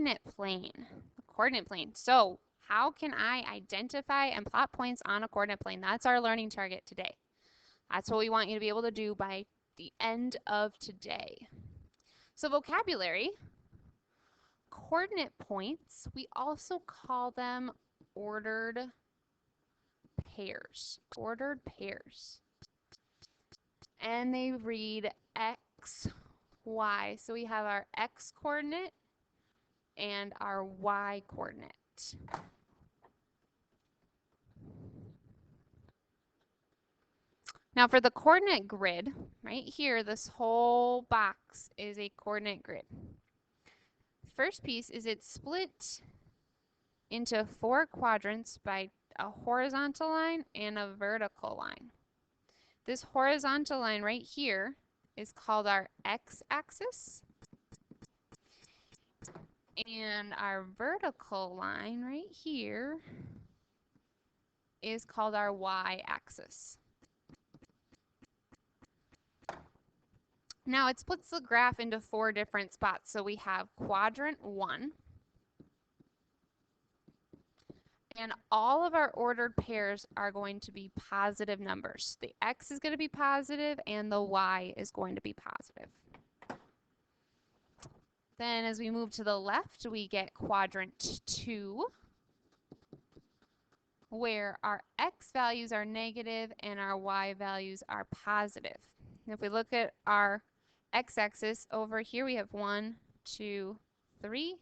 coordinate plane. The coordinate plane. So how can I identify and plot points on a coordinate plane? That's our learning target today. That's what we want you to be able to do by the end of today. So vocabulary, coordinate points, we also call them ordered pairs. Ordered pairs. And they read x, y. So we have our x coordinate and our y coordinate. Now for the coordinate grid, right here, this whole box is a coordinate grid. First piece is it's split into 4 quadrants by a horizontal line and a vertical line. This horizontal line right here is called our x-axis. And our vertical line right here is called our y-axis. Now it splits the graph into 4 different spots. So we have quadrant 1. And all of our ordered pairs are going to be positive numbers. The x is going to be positive and the y is going to be positive. Then as we move to the left, we get quadrant 2, where our x values are negative and our y values are positive. If we look at our x-axis, over here we have 1, 2, 3,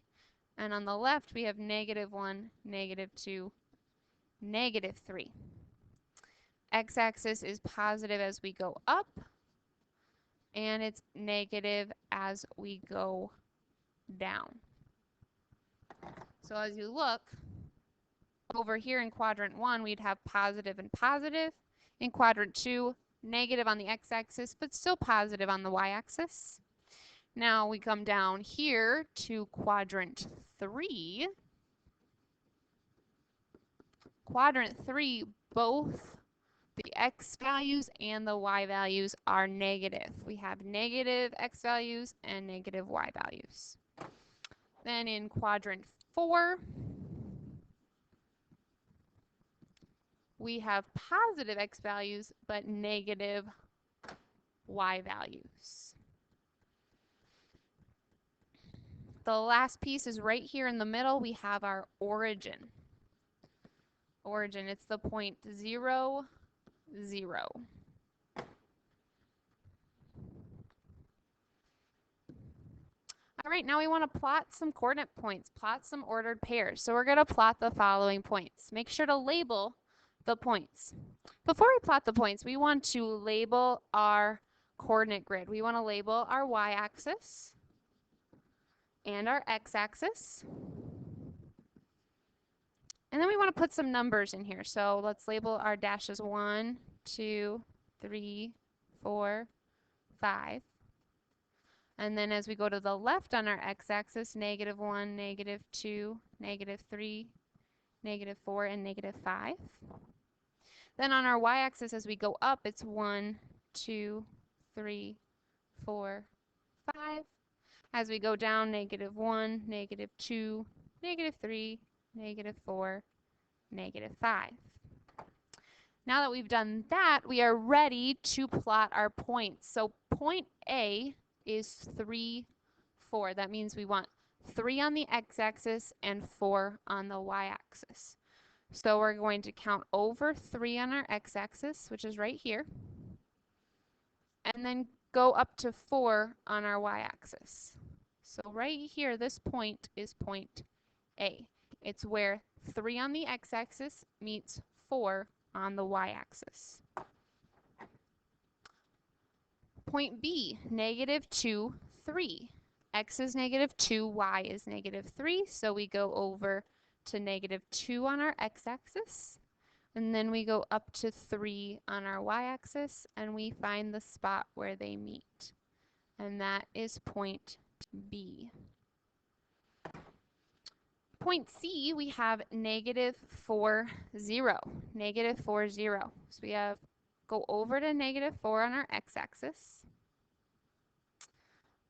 and on the left we have -1, -2, -3. X-axis is positive as we go up, and it's negative as we go down. So as you look, over here in quadrant 1, we'd have positive and positive. In quadrant 2, negative on the x-axis, but still positive on the y-axis. Now we come down here to quadrant 3. Quadrant 3, both the x values and the y values are negative. We have negative x values and negative y values. Then in quadrant 4, we have positive x values but negative y values. The last piece is right here in the middle. We have our origin. Origin, it's the point 0, 0. All right, now we want to plot some coordinate points, plot some ordered pairs. So we're going to plot the following points. Make sure to label the points. Before we plot the points, we want to label our coordinate grid. We want to label our y-axis and our x-axis. And then we want to put some numbers in here. So let's label our dashes 1, 2, 3, 4, 5. And then as we go to the left on our x-axis, -1, -2, -3, -4, and -5. Then on our y-axis, as we go up, it's 1, 2, 3, 4, 5. As we go down, -1, -2, -3, -4, -5. Now that we've done that, we are ready to plot our points. So point A is 3, 4. That means we want 3 on the x-axis and 4 on the y-axis. So we're going to count over 3 on our x-axis, which is right here, and then go up to 4 on our y-axis. So right here, this point is point A. It's where 3 on the x-axis meets 4 on the y-axis. Point B, -2, 3. X is -2, y is -3, so we go over to -2 on our x-axis, and then we go up to 3 on our y-axis, and we find the spot where they meet, and that is point B. Point C, we have -4, 0. -4, 0. So we have go over to -4 on our x-axis.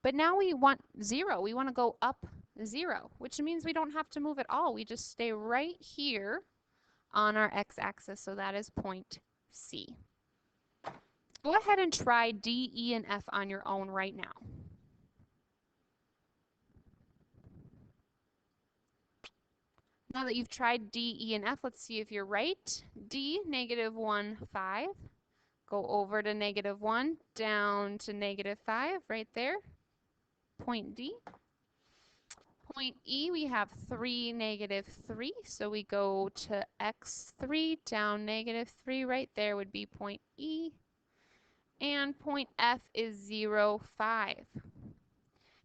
But now we want 0. We want to go up 0, which means we don't have to move at all. We just stay right here on our x-axis, so that is point C. Go ahead and try D, E, and F on your own right now. Now that you've tried D, E, and F, let's see if you're right. D, -1, 5. Go over to -1, down to -5, right there. Point D. Point E, we have 3, -3, so we go to x3, down -3, right there would be point E. And point F is 0, 5.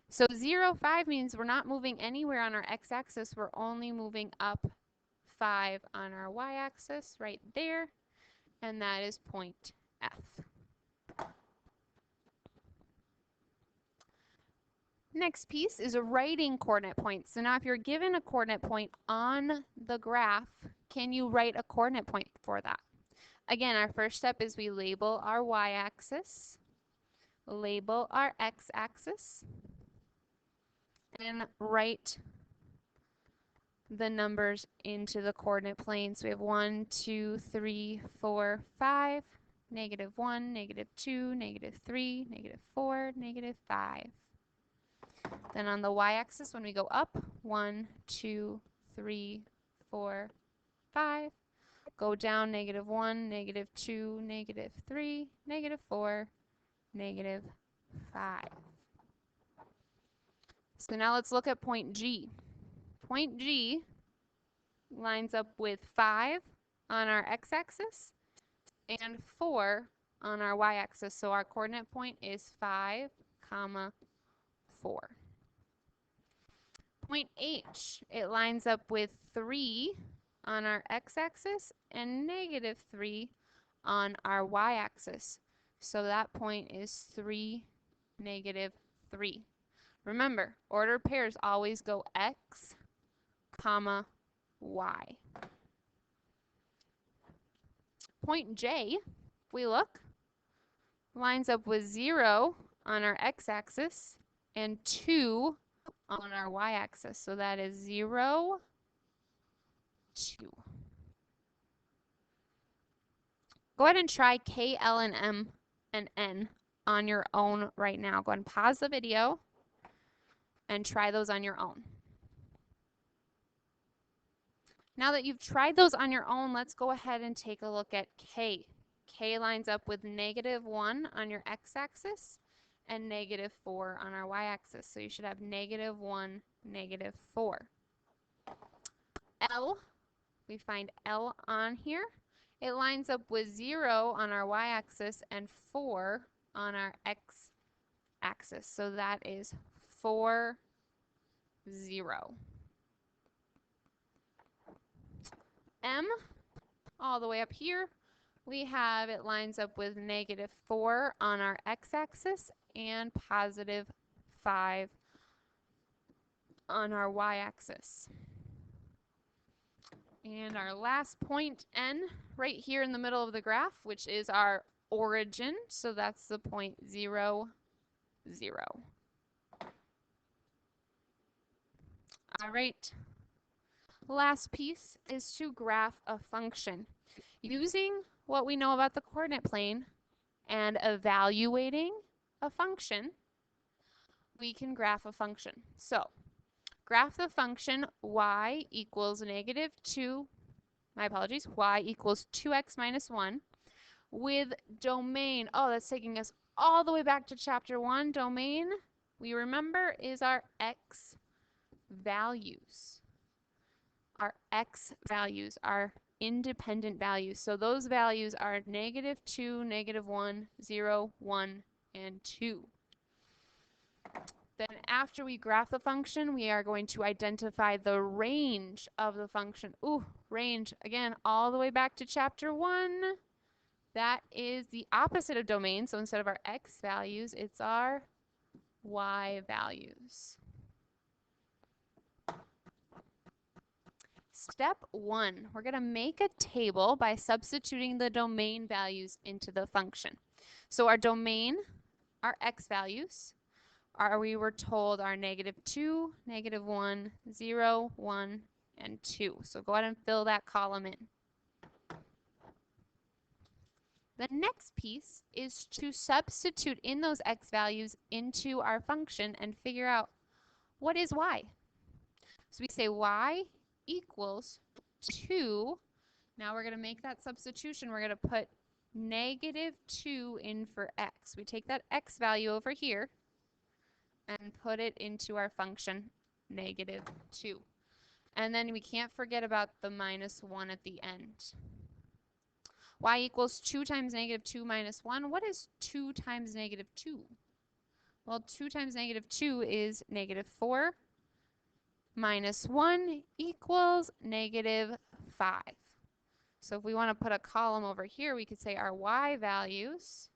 So 0, 5 means we're not moving anywhere on our x-axis, we're only moving up 5 on our y-axis, right there, and that is point F. Next piece is writing coordinate points. So now if you're given a coordinate point on the graph, can you write a coordinate point for that? Again, our first step is we label our y-axis, label our x-axis, and write the numbers into the coordinate plane. So we have 1, 2, 3, 4, 5, -1, -2, -3, -4, -5. Then on the y-axis, when we go up, 1, 2, 3, 4, 5. Go down, -1, -2, -3, -4, -5. So now let's look at point G. Point G lines up with 5 on our x-axis and 4 on our y-axis. So our coordinate point is 5, 4. Point H, it lines up with 3 on our x-axis and -3 on our y-axis. So that point is 3, -3. Remember, ordered pairs always go x, y. Point J, if we look, lines up with 0 on our x-axis and 2 on our y-axis. So that is 0, 2. Go ahead and try K, L, and M and N on your own right now. Go ahead and pause the video and try those on your own. Now that you've tried those on your own, let's go ahead and take a look at K. K lines up with -1 on your x-axis and -4 on our y-axis. So you should have -1, -4. L, we find L on here. It lines up with 0 on our y-axis and 4 on our x-axis. So that is 4, 0. M, all the way up here, we have it lines up with -4 on our x-axis and +5 on our y-axis. And our last point, N, right here in the middle of the graph, which is our origin. So that's the point 0, 0. All right. Last piece is to graph a function. Using what we know about the coordinate plane and evaluating a function, we can graph a function. So, graph the function y equals -2, my apologies, y equals 2x minus 1 with domain. Oh, that's taking us all the way back to chapter 1. Domain, we remember, is our x values. Our x values, our independent values. So those values are -2, -1, 0, 1, and 2. Then after we graph the function, we are going to identify the range of the function. Ooh, range, again, all the way back to chapter 1. That is the opposite of domain. So instead of our x values, it's our y values. Step 1, we're going to make a table by substituting the domain values into the function. So our domain, our x values, we were told are -2, -1, 0, 1, and 2. So go ahead and fill that column in. The next piece is to substitute in those x values into our function and figure out what is y. So we say y equals 2. Now we're going to make that substitution. We're going to put -2 in for x. We take that x value over here and put it into our function -2. And then we can't forget about the -1 at the end. Y equals 2 times -2 minus 1. What is 2 times -2? Well, 2 times -2 is -4 minus 1 equals -5. So if we want to put a column over here, we could say our y values.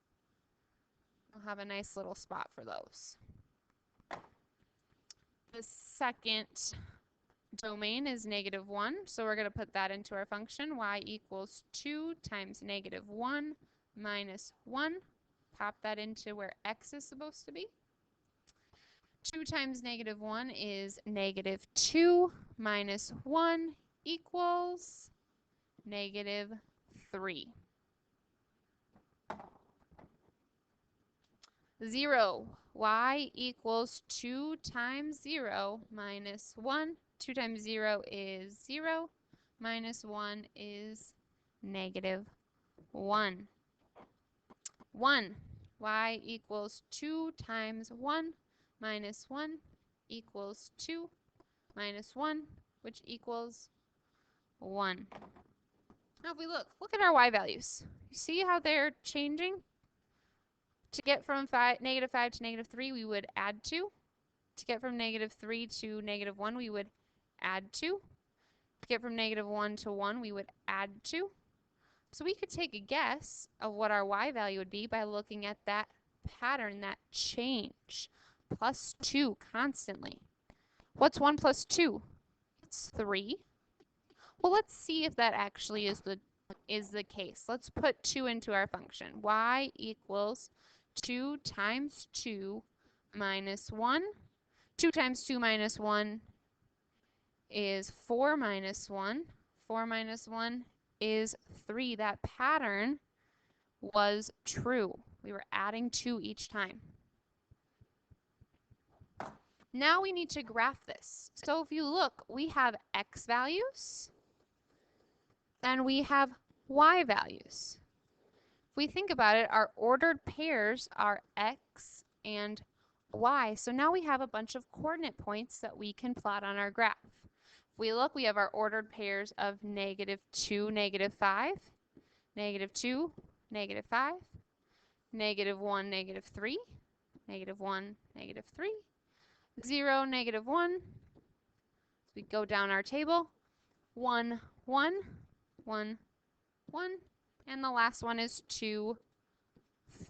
We'll have a nice little spot for those. The second domain is -1, so we're going to put that into our function. Y equals 2 times -1 minus 1. Pop that into where x is supposed to be. 2 times -1 is -2 minus 1 equals -3. 0. Y equals 2 times 0 minus 1. 2 times 0 is 0. Minus 1 is -1. 1. Y equals 2 times 1 minus 1 equals 2 minus 1, which equals 1. Now if we look at our y values. You see how they're changing? To get from -5 to -3, we would add 2. To get from -3 to -1, we would add 2. To get from -1 to 1, we would add 2. So we could take a guess of what our y value would be by looking at that pattern, that change. +2 constantly. What's 1 plus 2? It's 3. Well, let's see if that actually is the case. Let's put 2 into our function. Y equals 2 times 2 minus 1. 2 times 2 minus 1 is 4 minus 1. 4 minus 1 is 3. That pattern was true. We were adding 2 each time. Now we need to graph this. So if you look, we have x values and we have y values. If we think about it, our ordered pairs are x and y. So now we have a bunch of coordinate points that we can plot on our graph. If we look, we have our ordered pairs of -2, -5, -2, -5, -1, -3, -1, -3, 0, -1. So we go down our table. 1, 1, 1, 1. And the last one is 2,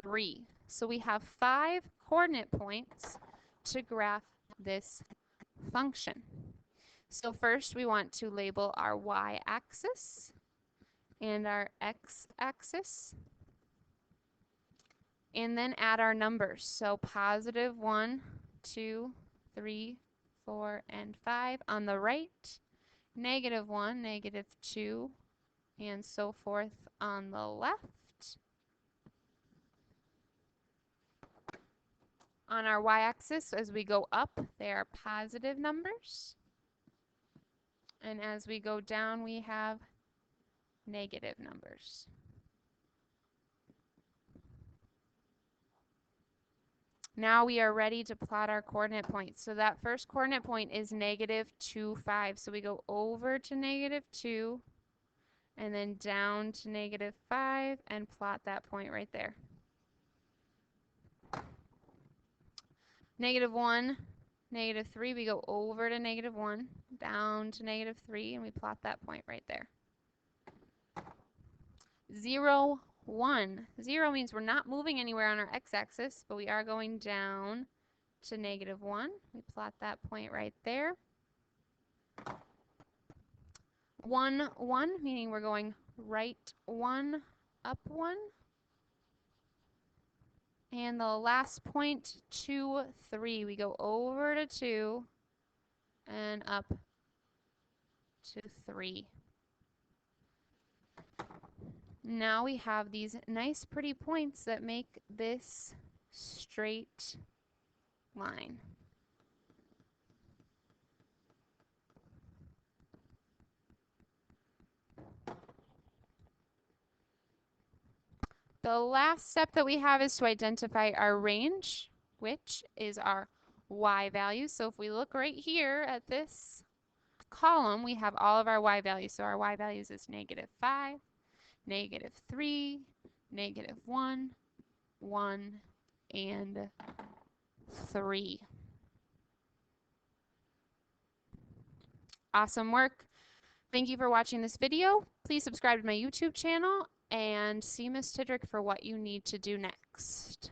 3. So we have 5 coordinate points to graph this function. So first we want to label our y-axis and our x-axis. And then add our numbers. So +1, 2, 3, 4, and 5 on the right. -1, -2, and so forth on the left. On our y-axis, as we go up, they are positive numbers. And as we go down, we have negative numbers. Now we are ready to plot our coordinate points. So that first coordinate point is -2, 5. So we go over to -2 and then down to -5 and plot that point right there. -1, -3, we go over to -1, down to -3, and we plot that point right there. 0, 1. 0 means we're not moving anywhere on our x-axis, but we are going down to -1. We plot that point right there. 1, 1, meaning we're going right 1, up 1. And the last point, 2, 3. We go over to 2 and up to 3. Now we have these nice pretty points that make this straight line. The last step that we have is to identify our range, which is our y value. So if we look right here at this column, we have all of our y values. So our y values is -5, -3, -1, 1, and 3. Awesome work. Thank you for watching this video. Please subscribe to my YouTube channel and see Ms. Tidrick for what you need to do next.